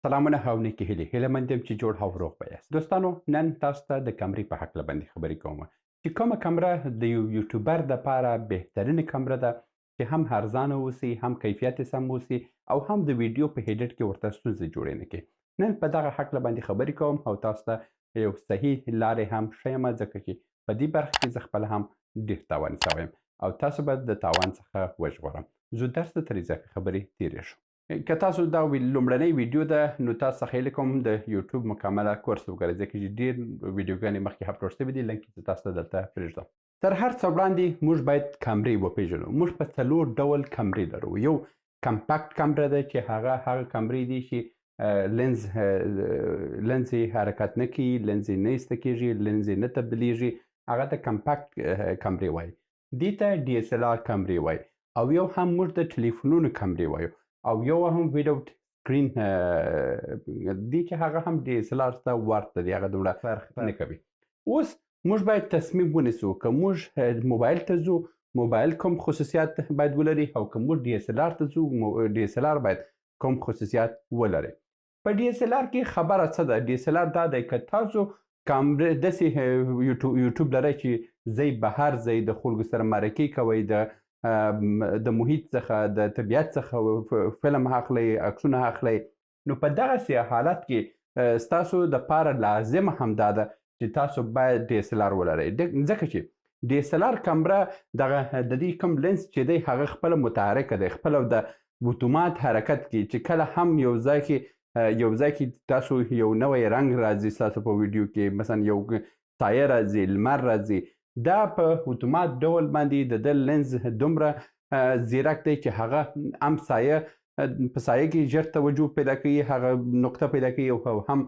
سلامونه او نیکې هیله مند یم چې جوړ او روغ به یاست. دوستانو نن تاسو ته د کمرې په هکله باندې خبرې کوم چې کومه کمره د یو یوټیوبر دپاره بهترینه کمره ده چې هم ارزانه اوسي، هم کیفیت یې سم اوسي او هم د ویډیو په ایډیټ کې ورته ستونزې جوړې نه کړي. نن په دغه هکله باندې خبرې کوم او تاسو ته یو صحیح لارې هم ښیم، ځکه چې په دې برخه کې زه خپله هم ډېر تاوان سوی یم او تاسو به د تاوان څخه وژغورم. زه درس ته تر اضافه خبرې تېرې شو. که تاسو دا لومړنۍ ویډیو ده نو تاسو څخه هیله کوم د یوټیوب مکمله کورس وګورئ، ځکه چې ډېر ویډیوګانې مخکې اپلوډ شوي دي. لینک یې زه تاسو ته دلته پرېږدم. تر هر څه وړاندې موږ باید کمرې وپېژنو. موږ په 4 ډول کمرې لرو. یو کمپاکټ کمره ده چې هغه کمرې دي چې لینز یې حرکت نه کوي، لینز یې نه ایسته کېږي، لینز یې نه تبدیلېږي. هغه ته کمپاکټ کمرې وایي. دې ته ډي اس ال آر کمرې وایي. او یو هم موږ د ټلیفونونو کمرې وایو او یو هم ویډاوټ سکرین دي چې هغه هم ډي اس ال آر ته ورته دي، هغه دومره فرق نه کوي. اوس موږ باید تصمیم ونیسو که موږ موبایل ته ځو، موبایل کوم خصوصیات باید ولري، او که موږ ډي اس ال آر ته ځو، ډي اس ال آر باید کوم خصوصیات ولري. په ډي اس ال آر کې خبره څه ده؟ ډي اس ال آر دا دی که تاسو کامرې داسې یوټیوب لرئ چې ځئ بهر، ځئ د خلکو سره مرکې کوئ، د محیط څخه د طبیعت څخه فلم اخلئ، عکسونه اخلئ، نو په دغسې حالت کې ستاسو دپاره لازم همدا ده چې تاسو باید ډي اس ال آر ولرئ، ځکه چې ډي اس ال آر کمره دغه د دې کوم لینس چې دی هغه خپله متحرکه دی، خپله د اتومات حرکت کوي چې کله هم یو ځای کې تاسو یو نوی رنګ راځي ستاسو په ویډیو کې، مثلا یو سایه راځي، لمر راځي، دا په اتومات ډول باندې د ده لینز دومره زیرک دی چې هغه هم سایه په سایه کې ژر توجه پیدا کوي، هغه نقطه پیدا کوي، او هم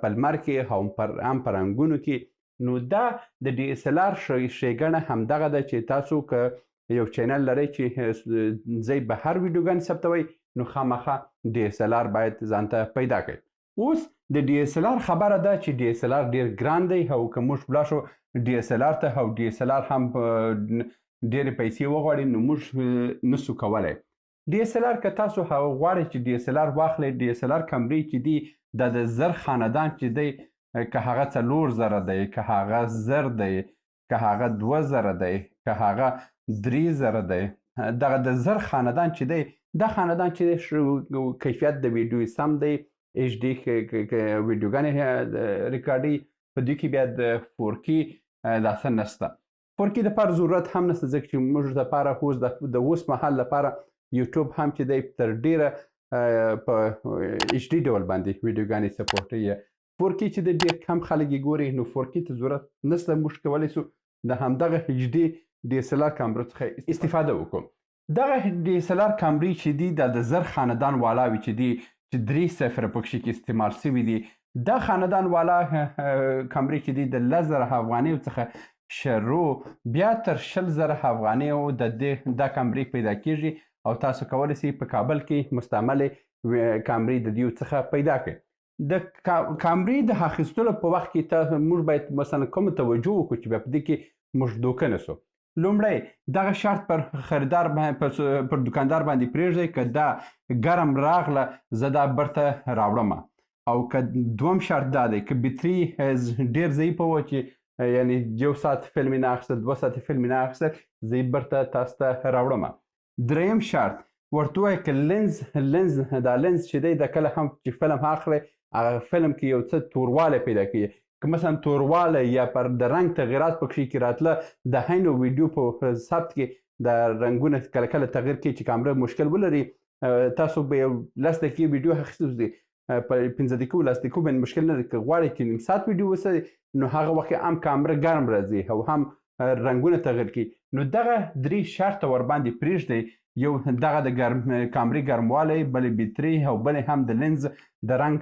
په لمر کې هم په رنګونو کې. نو دا د ډي اس ال آر ښېګڼه همدغه ده چې تاسو که یو چینل لرئ چې ځئ بهر ویډیوګانې ثبتوئ، نو خامخا ډي اس ال آر باید ځان ته پیدا کړئ. اوس د ډي اس ال آر خبره ده چې ډي اس ال آر ډېر ګران دی، او که موږ ولاړ شو ډي اس ال آر ته او ډي اس ال آر هم ډېرې پیسې وغواړي، نو موږ نسو کولی. ډي اس ال آر که تاسو غواړئ چې ډي اس ال آر واخلئ، ډي اس ال آر کمرې چې دي دا د زر خاندان چې دی، که هغه 4,000 دی، که هغه 1000 دی، که هغه 2000 دی، که هغه 3000 دی، دغه د زر خاندان چې دی، دا خاندان چې دی کیفیت د ویډیو سم دی، ایچ ډي ویډیوګانې ریکارډوي، په دوی کې بیا د 4K دا څه نشته. 4K دپاره ضرورت هم نشته، ځکه چې موږ دپاره اوس د اوس مهال لپاره یوټیوب هم چې دی تر ډېره په ایچ ډي ډول باندې ویډیوګانې سپورټوي. 4K چې دی ډېر کم خلک یې ګوري، نو 4K ته ضرورت نشته. موږ کولی سو د همدغه ایچ ډي ډي اس ال آر کامرو څخه استفاده وکړو. دغه ډي اس ال آر کامرې چې دي دا د زر خاندان والاوي چې دي، چې 3 صفره پکښې کې استعمال سوي دي، دا خاندان والا کمرې چې دي د 10,000 افغانیو څخه شروع بیا تر 20,000 افغانیو دا کمرې پیدا کېږي، او تاسو کولی سئ په کابل کې مستعملې کمرې د دیو څخه پیدا کړئ. د کمرې د اخیستلو په وخت کې موږ باید مثلا کومه توجه وکړو چې بیا په دې کې موږ دوکه نه سو. لومړی دغه شرط پر خریدار پر دکاندار باندې پرېږدئ که دا ګرم راغله زه دا برته راوړمه، او که دوم شرط دا دی که بطري ډېر ضعیفه وه چې یعنی 1 ساعت فلم یې نه اخیستل، 2 ساعت فلم یې نه اخیستل، زه یې برته تاسو ته راوړمه. دریم شرط ورته ووایه که دا لینز چې دی دا کله هم چې فلم اخلئ هغه فلم کې یو څه توروالی پیدا کوي، که مثلا توروالی یا پر د رنګ تغیرات پکښې کې راتله، د هینو ویډیو په ثبت کې د رنګونه کله کله تغیر کوي چې کامره مشکل ولري. تاسو به یو 10 دقیقې ویډیو اخیستو دي، په 15 دقیقو 10 دقیقو باندې مشکل نه دی. که غواړئ چې نیم ساعت ویډیو وسئ، نو هغه وخت کې هم کامره ګرم راځي او هم رنګونه تغیر کوي. نو دغه 3 شرطه ورباندې پرېږدئ، یو دغه د کامرې ګرموالی، بلې بطري، او بلې هم د لینز د رنګ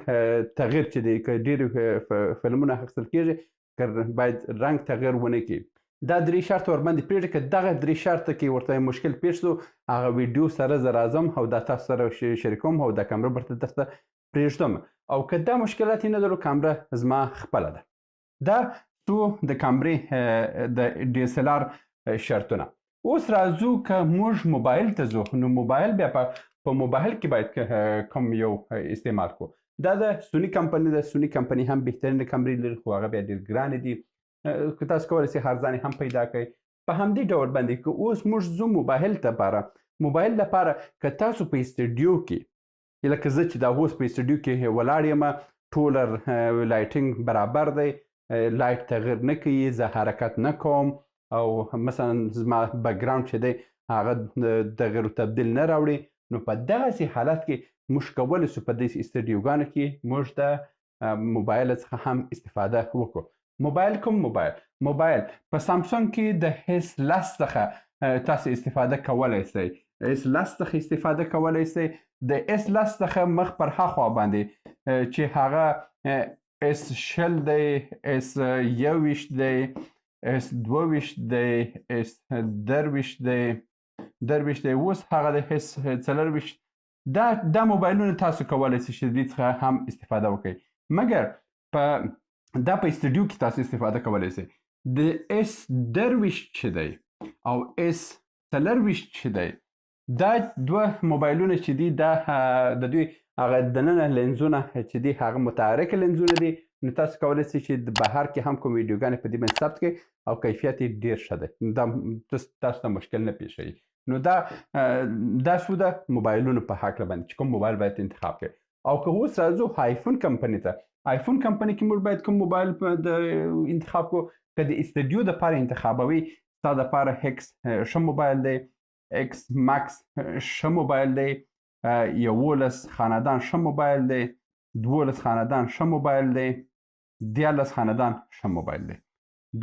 تغیر چې دی، که ډېر فلمونه اخیستل کېږي باید رنګ تغیر ونه کړي. دا 3 شرطه ورباندې پرېږدئ. که دغه 3 شرطه کې ورته مشکل پیښ سو، هغه ویډیو سره زه راځم او دا تاسو سره شریکوم او دا کامره برته درته پرېږدم. او که دا مشکلات یې نه لرو، کامره زما خپله ده. دا څو د کامرې د ډي اس ال آر شرطونه. اوس راځو که موږ موبایل ته ځو، نو موبایل بیا په موبایل کې باید کوم یو استعمال کړو. دا د سونی کمپنۍ ده. سونی کمپنۍ هم بهترینه کمرې لري خو هغه بیا ډېر ګرانې دي. که تاسو کولی شئ ارزانې هم پیدا کړئ. په همدې ډول باندې که اوس موږ ځو موبایل لپاره که تاسو په استډیو کې لکه زه چې دا اوس په استډیو کې ولاړ یم، ټوله لایټینګ برابر دی، لایټ تغیر نه کوي، زه حرکت نه کوم او مثلا زما بکګراوند چې دی هغه تغیر و تبدیل نه راوړي، نو په دغسې حالت کې موږ کولی شو په دې استډیوګانو کې موږ د موبایل څخه هم استفاده وکړو. موبایل کوم موبایل په سامسونګ کې د اس 10 څخه تاسو استفاده کولی شئ. اس 10 څخه استفاده کولی شئ. د اس 10 څخه مخ پر هاخوا باندې چې هغه اس 20 دی، اس 21 دی، اس 22 دی، اس 23 دی، اوس هغه د اس 24. دا موبایلونه تاسو کولی شئ چې د دې څخه هم استفاده وکړئ. مګر دا په استډیو کې تاسو استفاده کولی شئ. د اس 23 چې دی او اس 24 چې دی، دا دوه موبایلونه چې دي دا د دوی هغه دننه لینزونه چې دي هغه متحرکه لینزونه دي. نو تاسو کولی شئ چې د بهر کې هم کوم ویډیوګانې په دې باندې ثبت کړئ او کیفیت یې ډېر ښه دی. دا تاسو ته مشکل نه پیښوي. نو دا شو د موبایلونو په هکله باندې چې کوم موبایل باید انتخاب کړئ. او که اوس راځو آیفون کمپنۍ ته، آیفون کمپنۍ کې موږ باید کوم موبایل انتخاب کړو. که د استډیو دپاره انتخابوي، ستا دپاره هیکس ښه موبایل دی، ایکس ماکس ښه موبایل دی، 11 خاندان ښه موبایل دی، 12 خاندان ښه موبایل دی، 13 خاندان ښه موبایل دی.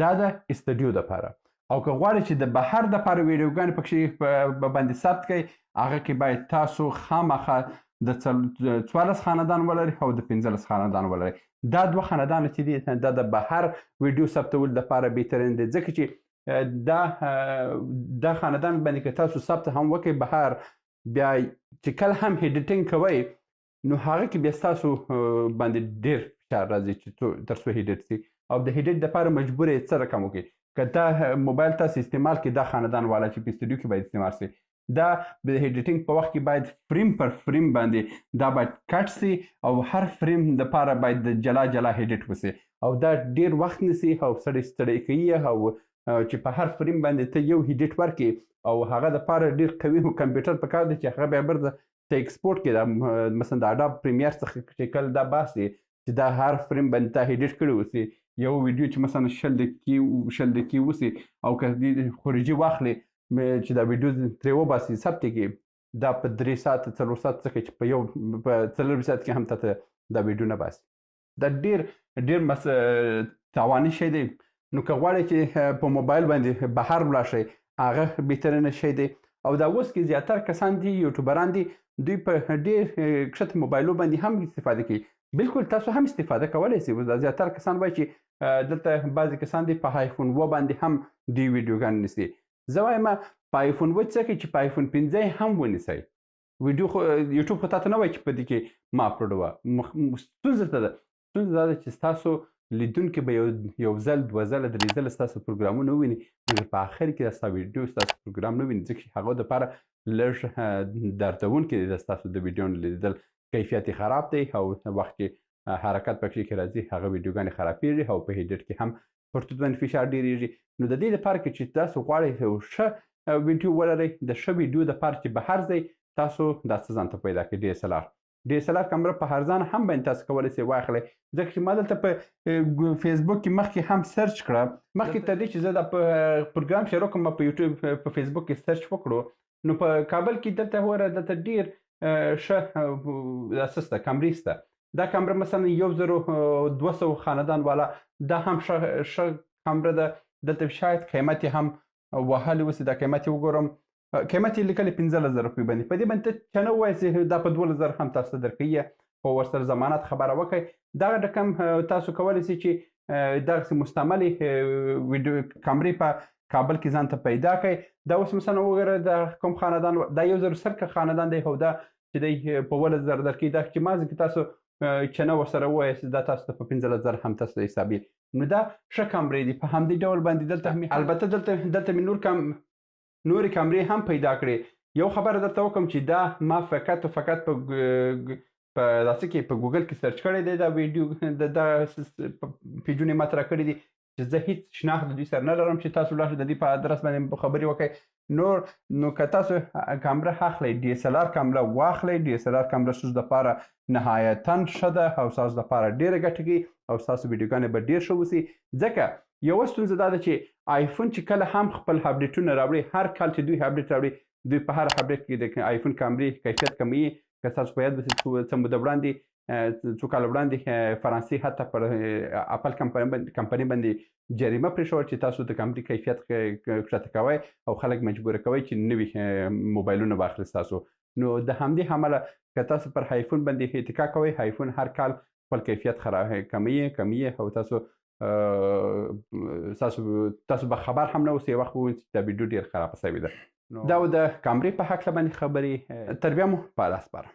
دا د استډیو دپاره. او که غواړئ چې د بهر دپاره ویډیوګانې پکښې باندې ثبت کړئ، هغه کې باید تاسو خامخا د 14 خاندان ولري او د 15 خاندان ولري. دا دوه خاندان چې دي دا د بهر ویډیو ثبتولو لپاره بهترین دي، ځکه چې دا خاندان باندې که تاسو ثبت هم وکړئ بهر، بیا چې کله هم ایډیټینګ کوئ نو هغه کې بیا ستاسو باندې ډېر فشار راځي چې تر څو ایډیټ شي. او د ایډیټ دپاره مجبور یې څه رقم وکړئ. که دا موبایل تاسو استعمال کړئ، دا خاندان والا چې په استډیو کې باید استعمال شي، دا د ایډیټینګ په وخت کې باید فریم پر فریم باندې دا باید کټ شي او هر فریم دپاره باید جلا جلا ایډیټ وشي. او دا ډېر وخت نیسي او سړی ستړی کوي. او چې په هر فریم باندې ته یو ایډیټ ورکړي او هغه دپاره ډېر قوي کمپیوټر پکار دی چې هغه بیا بېرته ته ایکسپورټ کړي. مثلا د اډاب پریمیر څخه چې کله دا باسي چې دا هر فریم باندې تا ایډیټ کړی وسي، یو ویډیو چې مثلا 20 دقیقې وسي او که دې خروجي واخلي چې دا ویډیو ترې وباسي ثبت کړي، دا په 3 ساعته 4 ساعت څخه چې په 4 ساعت کې هم ته دا ویډیو نه باسي. دا ډېر تاواني شی دی. نو که غواړئ چې په موبایل باندې بهر ولاړ شئ، هغه بهترینه شی دی. او دا اوس کې زیاتره کسان دي یوټیوبران دي، دوی په ډېر کښته موبایلو باندې هم استفاده کوي. بالکل تاسو هم استفاده کولی شئ. دا زیاتره کسان وایي چې دلته بعضې کسان دي په آیفون 7 باندې هم دوی ویډیوګانې نیسي. زه وایم په آیفون 8 څه کوئ چې په آیفون 15 هم ونیسئ. ویډیو خو یوټیوب خو تاته نه وایي چې په دې کې ما اپلوډوه. ستونزه څه ده؟ ستونزه دا ده چې ستاسو لیدونکي به یو ځل، 2 ځله، 3 ځله ستاسو پروګرامونه وویني، مګر په آخر کې ستا ویډیو ستاسو پروګرام نه ویني، ځکه چې هغو دپاره لږ دردونکي دی د ستاسو د ویډیو نه لیدل. کیفیت یې خراب دی او وخت چې حرکت پکې کې راځي هغه ویډیوګانې خرابېږي او په ایډیټ کې هم پر توت باندې فشار ډېرېږي. نو د دې لپاره چې تاسو غواړئ یو ښه ویډیو ولرئ، د ښه ویډیو دپاره چې بهر ځئ، تاسو دا څه ځان ته پیدا کړئ. DSLR کامره په ارزانه هم باندې تاسو کولی شئ واخلئ. ځکه چې ما دلته په فیسبوک کې مخکې هم سرچ کړه، مخکې تر دې چې زه دا په پروګرام شروع کړم ما په یوټیوب په فیسبوک کې سرچ وکړو، نو په کابل کې دلته وره دلته ډېر ښه اساس ده، کامرې شته. دا کامره مثلا 1200 خاندان والا، دا هم ښه کامره ده. دلته شاید قیمت یې هم وهلی وسي. دا قیمت یې وګورم، قیمت یې لیکلی 15,000 روپۍ باندې. په دې باندې ته چا نه ووایي چې دا په 12,000 هم تاسو ته درکوي، خو ورسره ضمانت خبره وکړئ. دغه رقم تاسو کولی شئ چې دغسې مستعملې ویډیو کامرې په کابل کې ځان ته پیدا کړئ. دا اوس مثلا وګوره دا کوم خاندان، دا 1000 خاندان دی او دا چې دی په 18,000 درکوي. دا چې مازې که تاسو چې نه ورسره ووایاست دا تاسو ته په 15,000 هم تاسو ته حسابي. نو دا ښه کامرې دي. په همدې ډول باندې دلته البته دلته مې نورې کامرې هم پیدا کړې. یو خبره درته وکړم چې دا ما فقط او فقط په په داسې کې په ګوګل کې سرچ کړی دی دا ویډیو د پیجونه ماته راکړي دي چې زه هیڅ شناخت د دوی سره نه لرم چې تاسو لاړ شئ د دوی په ادرس باندې خبرې وکړئ. نو که تاسو کامره اخلئ ډي اس ال آر کامره واخلئ. ډي اس ال آر کامره ستاسو دپاره نهایتاً ښه ده او ستاسو دپاره ډېره ګټه کوي او ستاسو ویډیوګانې به ډېر ښه وسي. ځکه یوه ستونزه دا ده چې آیفون چې کله هم خپل اپډیټونه راوړي، هر کال چې دوی اپډیټ راوړي، دوی په هر اپډیټ کې د آیفون کامرې کیفیت کموي. که تاسو په یاد وسي څه موده وړاندې څو کاله وړاندې فرانسې حتی پر اپل کمپنۍ باندې جریمه پرېښوله چې تاسو د کامرې کیفیت ښکته کوئ او خلک مجبوره کوئ چې نوي موبایلونه واخلي ستاسو. نو د همدې امله که تاسو پر آیفون باندې اتکا کوئ، آیفون هر کال خپل کیفیت کموي او تاسو به خبر هم نه اوسئ یو وخت به ووایئ چې دا ویډیو ډېر خرابه سوې ده. دا و د کامرې په هکله باندې خبرې. تر بیا مو په الله سپارم.